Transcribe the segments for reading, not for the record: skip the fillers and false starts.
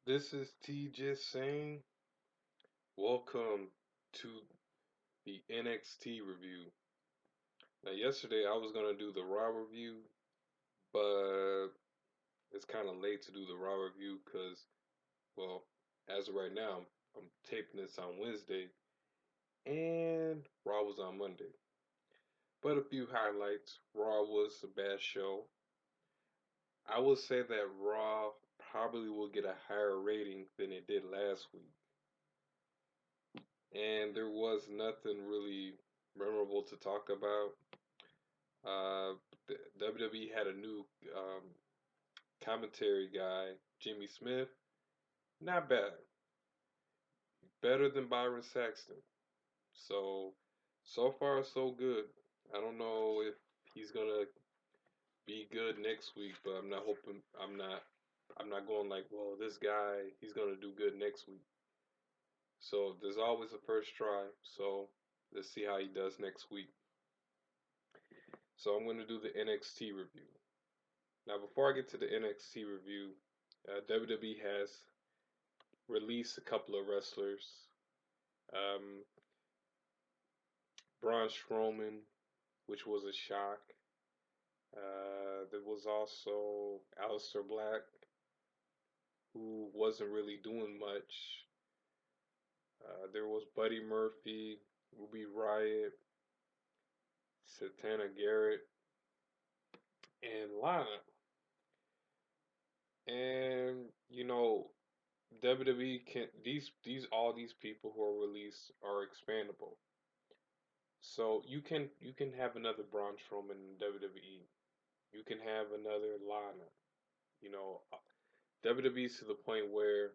This is T just saying, welcome to the NXT review. Now, yesterday I was gonna do the Raw review, but it's kind of late to do the Raw review because, well, as of right now, I'm taping this on Wednesday and Raw was on Monday. But a few highlights. Raw was a bad show. I would say that Raw probably will get a higher rating than it did last week. And there was nothing really memorable to talk about. Uh, WWE had a new commentary guy, Jimmy Smith. Not bad, better than Byron Saxton. So far so good. I don't know if he's gonna be good next week, but I'm not hoping. I'm not going like, well, this guy, he's gonna do good next week. So there's always a first try. So let's see how he does next week. So I'm going to do the NXT review. Now, before I get to the NXT review, WWE has released a couple of wrestlers. Um, Braun Strowman, which was a shock. There was also Aleister Black, who wasn't really doing much. There was Buddy Murphy, Ruby Riott, Santana Garrett, and Lana. And WWE can these all these people who are released are expandable. So you can have another Braun Strowman in WWE. You can have another Lana. You know, WWE's to the point where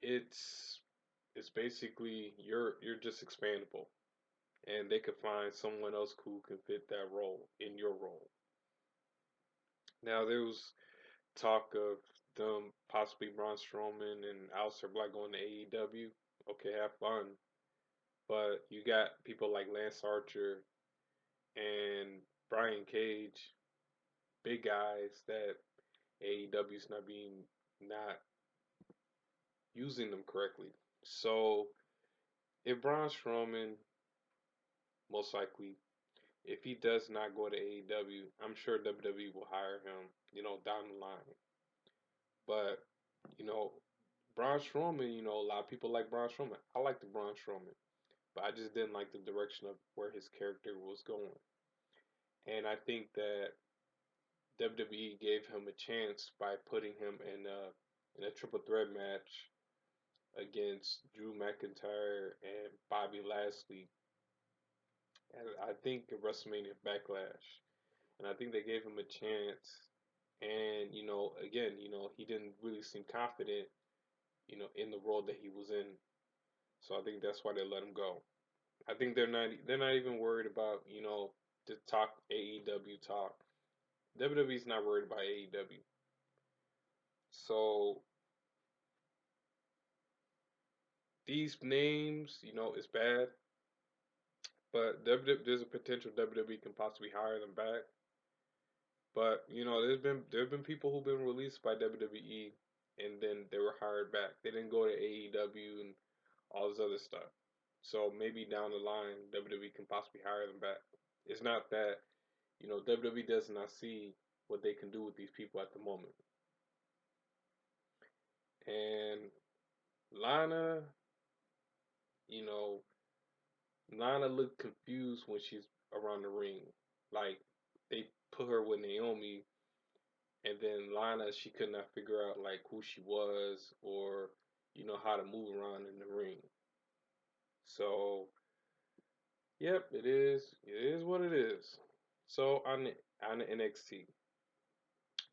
it's it's basically you're just expandable, and they could find someone else who can fit that role in your role. Now there was talk of them possibly Braun Strowman and Aleister Black going to AEW. Okay, have fun. But you got people like Lance Archer and Brian Cage, big guys that AEW's not using them correctly. So if Braun Strowman, most likely, if he does not go to AEW, I'm sure WWE will hire him, down the line. But, you know, Braun Strowman, a lot of people like Braun Strowman. I like the Braun Strowman, but I just didn't like the direction of where his character was going. And I think that WWE gave him a chance by putting him in a triple threat match against Drew McIntyre and Bobby Lashley, and I think at WrestleMania Backlash. And I think they gave him a chance. And again, he didn't really seem confident, in the role that he was in. So I think that's why they let him go. I think they're not even worried about the talk AEW talk. WWE's not worried about AEW. So these names, it's bad, but there's a potential WWE can possibly hire them back. But there have been people who've been released by WWE and then they were hired back. They didn't go to AEW and all this other stuff. So maybe down the line WWE can possibly hire them back. It's not that WWE does not see what they can do with these people at the moment. And Lana, you know, Lana looked confused when she's around the ring. Like they put her with Naomi, and then Lana, she could not figure out like who she was or how to move around in the ring. So, yep, it is. It is what it is. So on the NXT,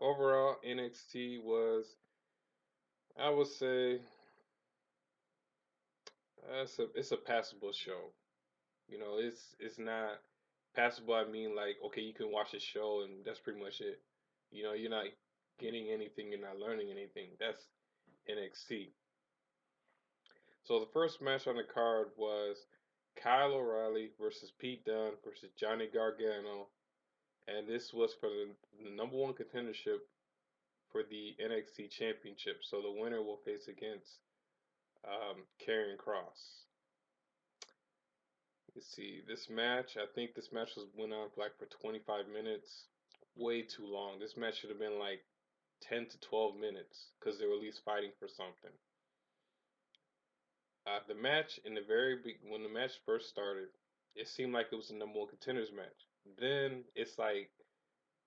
overall NXT was, I would say, it's a passable show. It's not passable. I mean, like, okay, you can watch a show and that's pretty much it. You're not getting anything. You're not learning anything. That's NXT. So the first match on the card was Kyle O'Reilly versus Pete Dunne versus Johnny Gargano, and this was for the number one contendership for the NXT Championship. So the winner will face against Karrion Kross. Let's see this match. I think this match went on for like for 25 minutes. Way too long. This match should have been like 10 to 12 minutes because they were at least fighting for something. The match in the when the match first started, it seemed like it was the number one contenders match. Then it's like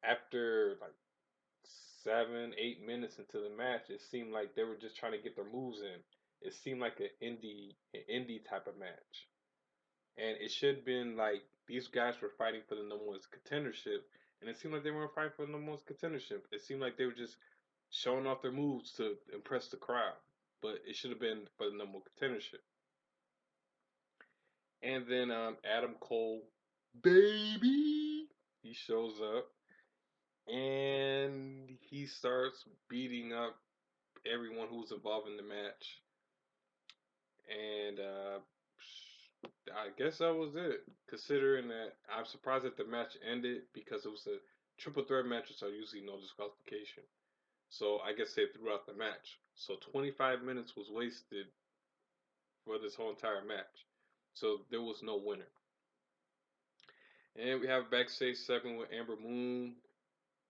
after like 7, 8 minutes into the match, it seemed like they were just trying to get their moves in. It seemed like an indie type of match, and it should have been like these guys were fighting for the number one contendership, and it seemed like they weren't fighting for the number one contendership. It seemed like they were just showing off their moves to impress the crowd, but it should have been for the number one contendership. And then Adam Cole, baby, he shows up and he starts beating up everyone who's involved in the match. And I guess that was it. Considering that I'm surprised that the match ended because it was a triple threat match, so usually no disqualification. So I guess they threw out the match. So 25 minutes was wasted for this whole entire match. So there was no winner. And we have a backstage segment with Amber Moon.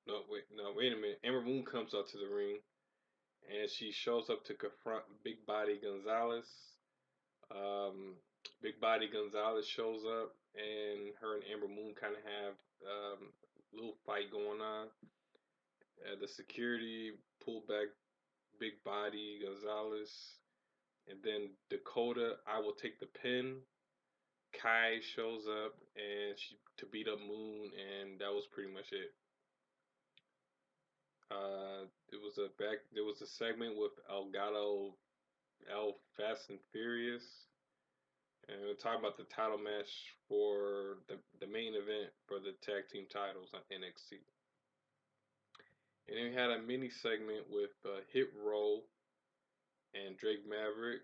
Wait a minute. Amber Moon comes out to the ring and she shows up to confront Big Body Gonzalez. Um, Big Body Gonzalez shows up, and her and Amber Moon kind of have a little fight going on. The security pulled back Big Body Gonzalez, and then Dakota, I will take the pin. Kai shows up and she to beat up Moon, and that was pretty much it. There was a segment with Elgato El Fast and Furious, and we're talking about the title match for the main event for the tag team titles on NXT. And then we had a mini segment with Hit Row and Drake Maverick.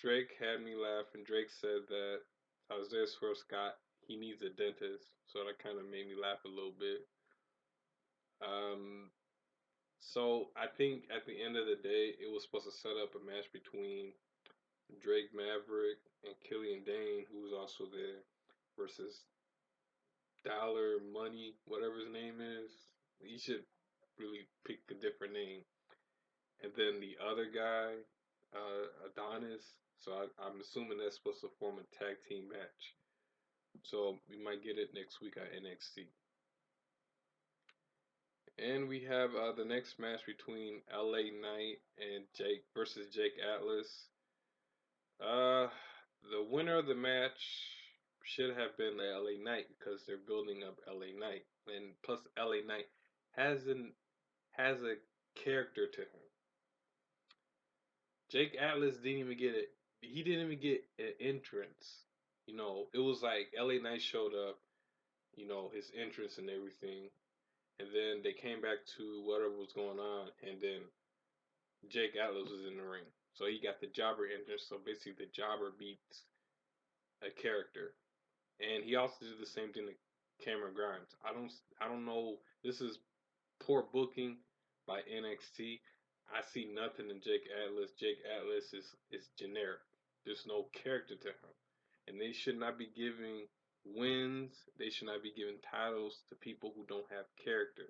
Drake had me laughing. Drake said that Isaiah Swerve Scott he needs a dentist, so that kind of made me laugh a little bit. Um, so I think at the end of the day, it was supposed to set up a match between Drake Maverick and Killian Dane, who was also there, versus Dollar Money, whatever his name is. He should really pick a different name. And then the other guy, Adonis. So I'm assuming that's supposed to form a tag team match. So we might get it next week on NXT. And we have the next match between LA Knight and Jake versus Jake Atlas. Uh, the winner of the match should have been the LA Knight because they're building up LA Knight, and plus LA Knight has a character to him. Jake Atlas didn't even get it. He didn't even get an entrance. You know, it was like LA Knight showed up. You know, his entrance and everything, and then they came back to whatever was going on, and then Jake Atlas was in the ring. So he got the jobber entrance. So basically, the jobber beats a character. And he also did the same thing to Cameron Grimes. I don't know. This is poor booking by NXT. I see nothing in Jake Atlas. Jake Atlas is generic. There's no character to him, and they should not be giving wins. They should not be giving titles to people who don't have character,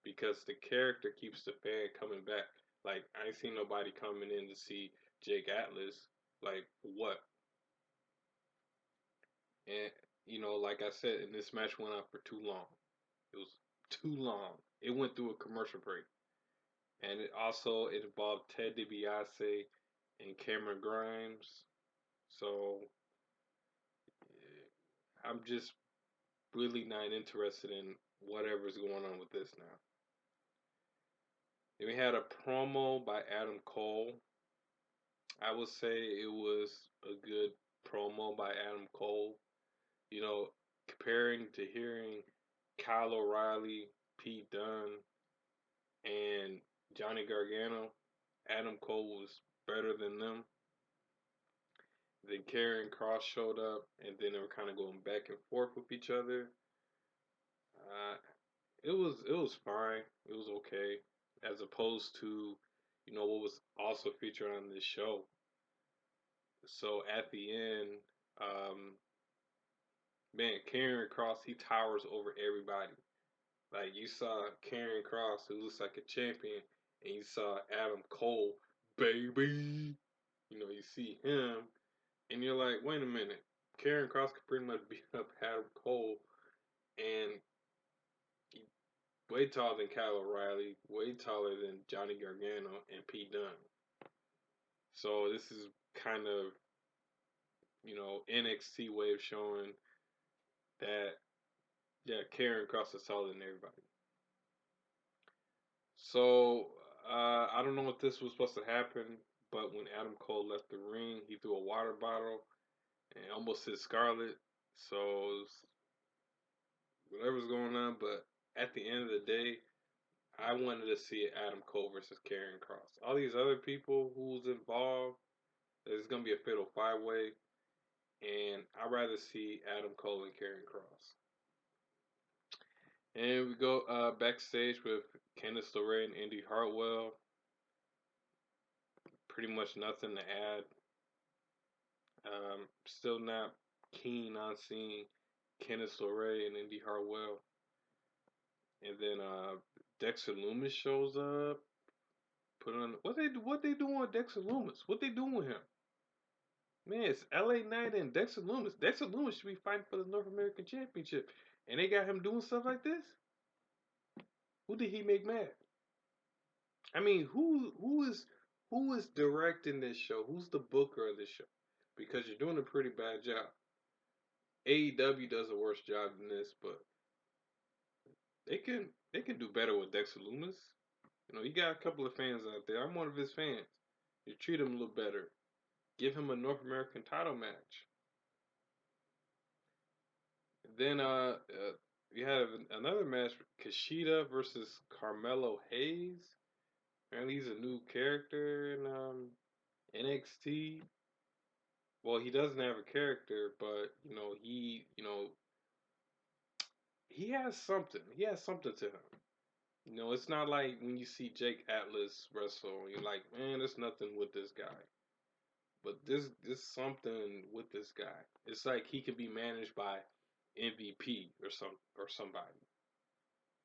because the character keeps the fan coming back. Like I ain't seen nobody coming in to see Jake Atlas. Like what? And you know, like I said, and this match went on for too long. It was too long. It went through a commercial break, and it involved Ted DiBiase and Cameron Grimes. So I'm just really not interested in whatever's going on with this now. Then we had a promo by Adam Cole. I would say it was a good promo by Adam Cole. You know, comparing to hearing Kyle O'Reilly, Pete Dunne, and Johnny Gargano, Adam Cole was better than them. Then Karrion Kross showed up, and then they were kind of going back and forth with each other. Uh, it was fine. okay, as opposed to, what was also featured on this show. So at the end, um, man, Karrion Cross, he towers over everybody. Like you saw Karrion Cross, who looks like a champion, and you saw Adam Cole, baby. You see him, and you're like, wait a minute, Karrion Cross could pretty much beat up Adam Cole, and he way taller than Kyle O'Reilly, way taller than Johnny Gargano and Pete Dunne. So this is kind of NXT way of showing that yeah, Karrion Cross is taller than everybody. So I don't know if this was supposed to happen, but when Adam Cole left the ring, he threw a water bottle and almost hit Scarlett. So whatever's going on, but at the end of the day, I wanted to see Adam Cole versus Karrion Cross. All these other people who's involved, there's gonna be a fatal five way, and I'd rather see Adam Cole and Karrion Cross. And we go backstage with Candice LeRae and Indy Hartwell. Pretty much nothing to add. Still not keen on seeing Candice LeRae and Indy Hartwell. And then Dexter Loomis shows up. Put on what they doing with Dexter Loomis? What they doing with him? Man, it's LA Knight and Dexter Loomis. Dexter Loomis should be fighting for the North American Championship, and they got him doing stuff like this. Who did he make mad? I mean, who is directing this show? Who's the booker of this show? Because you're doing a pretty bad job. AEW does a worse job than this, but they can do better with Dexter Loomis. You got a couple of fans out there. I'm one of his fans. You treat him a little better. Give him a North American title match. Then we had another match, Kushida versus Carmelo Hayes. And he's a new character in NXT. Well, he doesn't have a character, but he has something. He has something to him. It's not like when you see Jake Atlas wrestle, and you're like, man, there's nothing with this guy. But there's something with this guy. It's like he can be managed by MVP or somebody.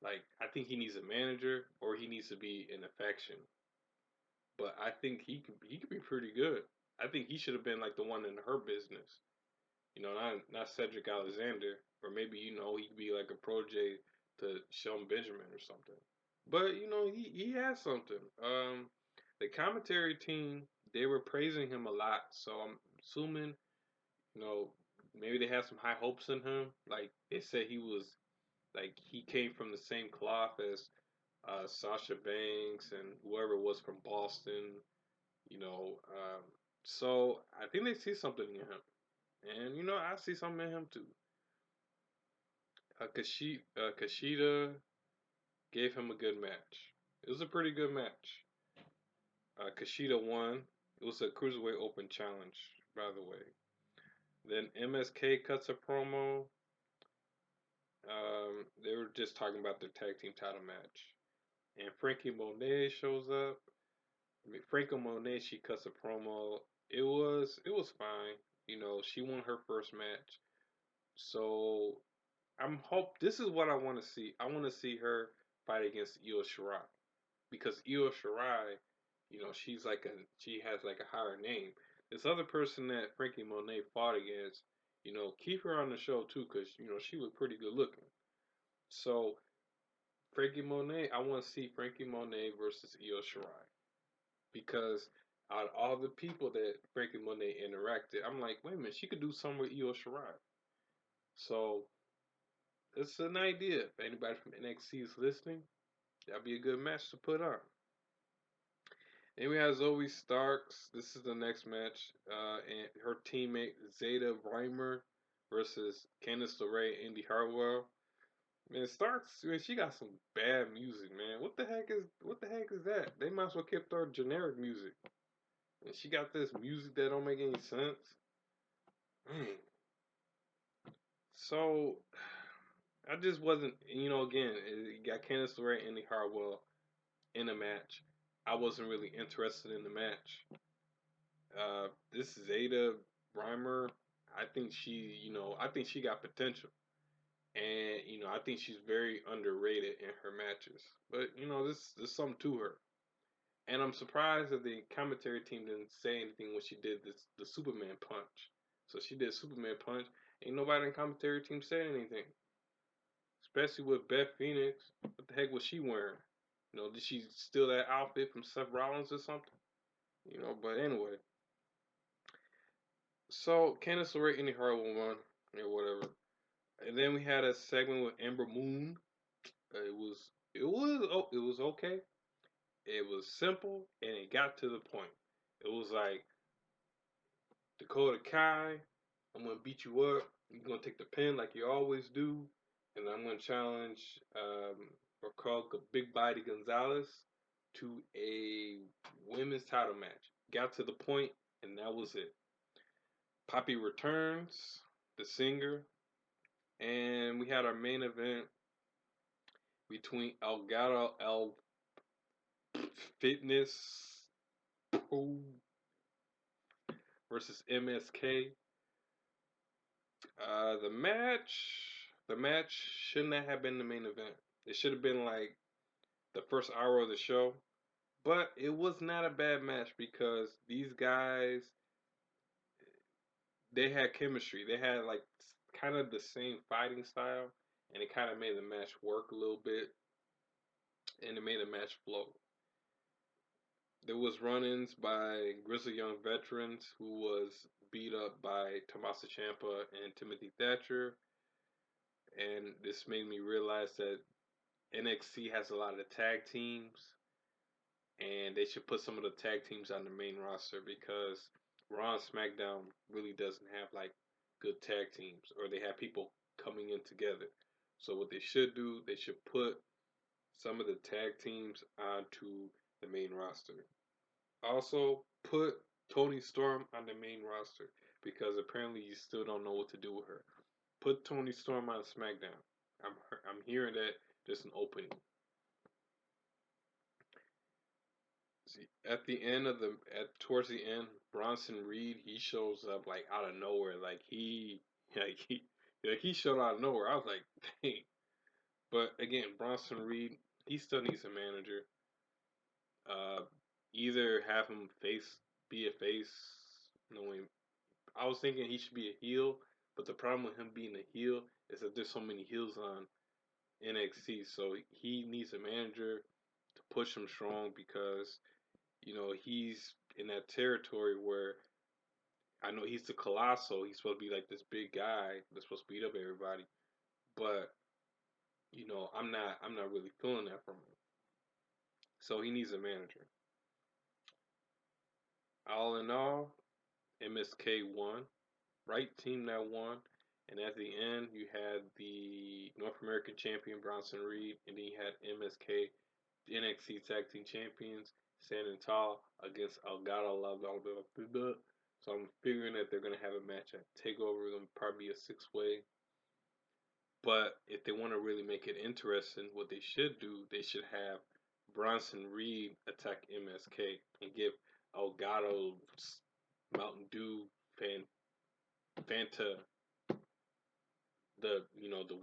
Like I think he needs a manager or he needs to be in a faction. But I think he could be pretty good. I think he should have been like the one in her business. Not Cedric Alexander, or maybe he could be like a protege to Shelton Benjamin or something. But he has something. The commentary team, they were praising him a lot, so I'm assuming you know maybe they had some high hopes in him. Like they said, he came from the same cloth as Sasha Banks and whoever was from Boston. You know, um, so I think they see something in him, and I see something in him too. Kushida gave him a good match. It was a pretty good match. Kushida won. It was a Cruiserweight Open Challenge, by the way. Then MSK cuts a promo. They were just talking about their tag team title match. And Frankie Monet shows up. I mean, Frankie Monet, she cuts a promo. It was fine. She won her first match. So this is what I want to see. I want to see her fight against Io Shirai. Because Io Shirai, she has like a higher name. This other person that Frankie Monet fought against, keep her on the show too, because she was pretty good looking. So Frankie Monet, I want to see Frankie Monet versus Io Shirai because out of all the people that Frankie Monet interacted, I'm like, wait a minute, she could do something with Io Shirai. So it's an idea. If anybody from NXT is listening, that'd be a good match to put on. Then we have Zoe Starks. This is the next match. And her teammate Zeta Reimer versus Candice LeRae and Indy Hartwell. Man, Starks, man, she got some bad music, man. What the heck is that? They might as well kept her generic music. And she got this music that don't make any sense. Man. So I just wasn't, again, you got Candice LeRae and Indy Hartwell. in a match. I wasn't really interested in the match. This is Ada Reimer. I think I think she got potential. And, I think she's very underrated in her matches. But, there's something to her. And I'm surprised that the commentary team didn't say anything when she did the Superman punch. So she did Superman punch. Ain't nobody in the commentary team said anything. Especially with Beth Phoenix. What the heck was she wearing? Did she steal that outfit from Seth Rollins or something? But anyway. So Candice LeRae, Indy Hartwell won, or whatever. And then we had a segment with Ember Moon. It was okay. It was simple and it got to the point. It was like, Dakota Kai, I'm gonna beat you up. You're gonna take the pin like you always do, and I'm gonna challenge Raquel Big Body Gonzalez to a women's title match. Got to the point, and that was it. Poppy returns, the singer, and we had our main event between Elgato El Fitness versus MSK. The match shouldn't have been the main event. It should have been like the first hour of the show. But it was not a bad match because these guys, they had chemistry. They had like kind of the same fighting style, and it kind of made the match work a little bit, and it made the match flow. There was run-ins by Grizzly Young veterans who was beat up by Tommaso Ciampa and Timothy Thatcher, and this made me realize that NXT has a lot of tag teams, and they should put some of the tag teams on the main roster because Raw and SmackDown really doesn't have like good tag teams, or they have people coming in together. So what they should do, they should put some of the tag teams onto the main roster. Also, put Toni Storm on the main roster because apparently you still don't know what to do with her. Put Toni Storm on SmackDown. I'm hearing that there's an opening. See, at the end of towards the end, Bronson Reed, he shows up like out of nowhere, like he he showed out of nowhere. I was like, dang. But again, Bronson Reed, he still needs a manager. Uh, Either have him be a face. Knowing, I was thinking he should be a heel, but the problem with him being a heel is that there's so many heels on NXT, so he needs a manager to push him strong because he's in that territory where I know he's the colossal. He's supposed to be like this big guy that's supposed to beat up everybody, but I'm not really feeling that from him. So he needs a manager. All in all, MSK won. Right team that won. And at the end, you had the North American champion Bronson Reed, and then you had MSK, the NXT Tag Team Champions, standing tall against Elgato Love. So I'm figuring that they're gonna have a match at Takeover. It's gonna probably be a 6-way. But if they want to really make it interesting, what they should do, they should have Bronson Reed attack MSK and give Elgato Mountain Dew Fanta the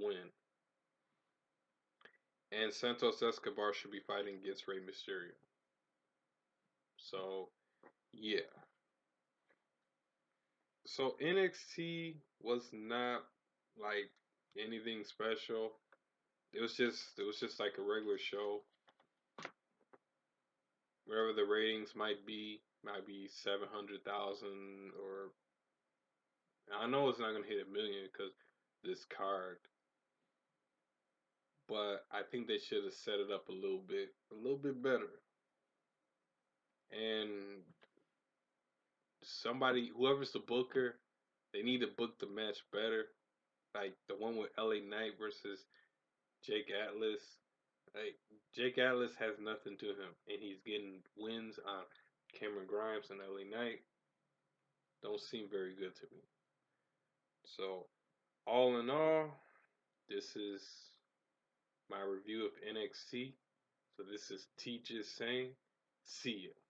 win. And Santos Escobar should be fighting against Rey Mysterio. So yeah. So NXT was not like anything special. It was just like a regular show. Wherever the ratings might be 700,000, or I know it's not gonna hit a million because this card, but I think they should have set it up a little bit better. And whoever's the booker, they need to book the match better. Like the one with LA Knight versus Jake Atlas. Like Jake Atlas has nothing to him, and he's getting wins on Cameron Grimes and LA Knight. Don't seem very good to me. So all in all, this is my review of NXT. So this is T just saying, see ya.